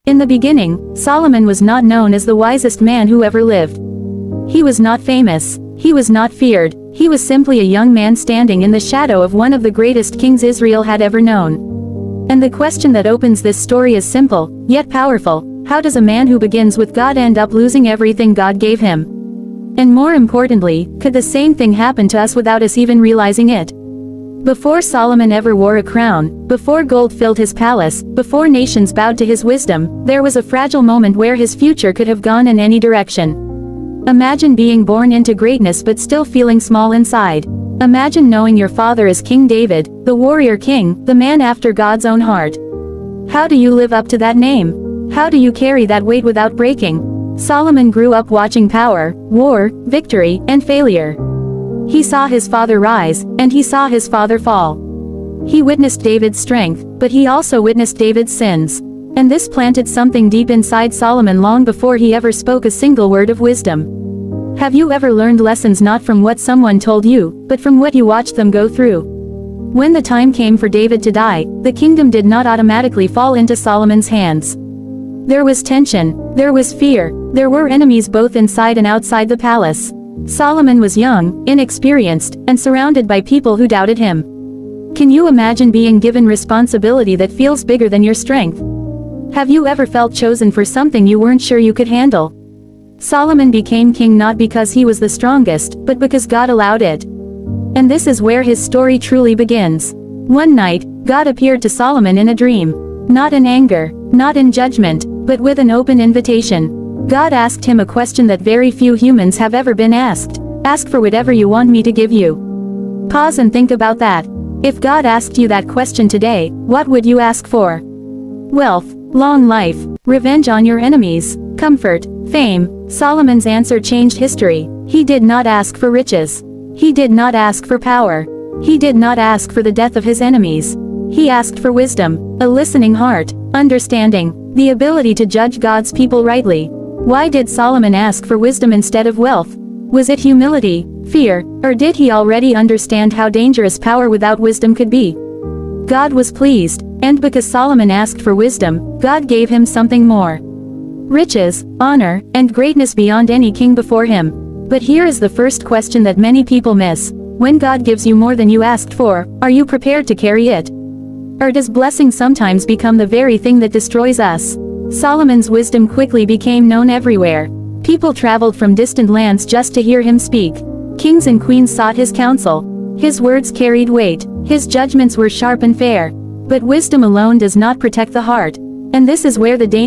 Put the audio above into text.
In the beginning, Solomon was not known as the wisest man who ever lived. He was not famous. He was not feared. He was simply a young man standing in the shadow of one of the greatest kings Israel had ever known. And the question that opens this story is simple, yet powerful. How does a man who begins with God end up losing everything God gave him? And more importantly, could the same thing happen to us without us even realizing it? Before Solomon ever wore a crown, before gold filled his palace, before nations bowed to his wisdom, there was a fragile moment where his future could have gone in any direction. Imagine being born into greatness but still feeling small inside. Imagine knowing your father is King David, the warrior king, the man after God's own heart. How do you live up to that name? How do you carry that weight without breaking? Solomon grew up watching power, war, victory, and failure. He saw his father rise, and he saw his father fall. He witnessed David's strength, but he also witnessed David's sins. And this planted something deep inside Solomon long before he ever spoke a single word of wisdom. Have you ever learned lessons not from what someone told you, but from what you watched them go through? When the time came for David to die, the kingdom did not automatically fall into Solomon's hands. There was tension, there was fear, there were enemies both inside and outside the palace. Solomon was young, inexperienced, and surrounded by people who doubted him. Can you imagine being given responsibility that feels bigger than your strength? Have you ever felt chosen for something you weren't sure you could handle? Solomon became king not because he was the strongest, but because God allowed it. And this is where his story truly begins. One night, God appeared to Solomon in a dream. Not in anger, not in judgment, but with an open invitation. God asked him a question that very few humans have ever been asked. Ask for whatever you want me to give you. Pause and think about that. If God asked you that question today, what would you ask for? Wealth, long life, revenge on your enemies, comfort, fame. Solomon's answer changed history. He did not ask for riches. He did not ask for power. He did not ask for the death of his enemies. He asked for wisdom, a listening heart, understanding, the ability to judge God's people rightly. Why did Solomon ask for wisdom instead of wealth? Was it humility, fear, or did he already understand how dangerous power without wisdom could be? God was pleased, and because Solomon asked for wisdom, God gave him something more. Riches, honor, and greatness beyond any king before him. But here is the first question that many people miss. When God gives you more than you asked for, are you prepared to carry it? Or does blessing sometimes become the very thing that destroys us? Solomon's wisdom quickly became known everywhere. People traveled from distant lands just to hear him speak. Kings and queens sought his counsel. His words carried weight. His judgments were sharp and fair. But wisdom alone does not protect the heart. And this is where the danger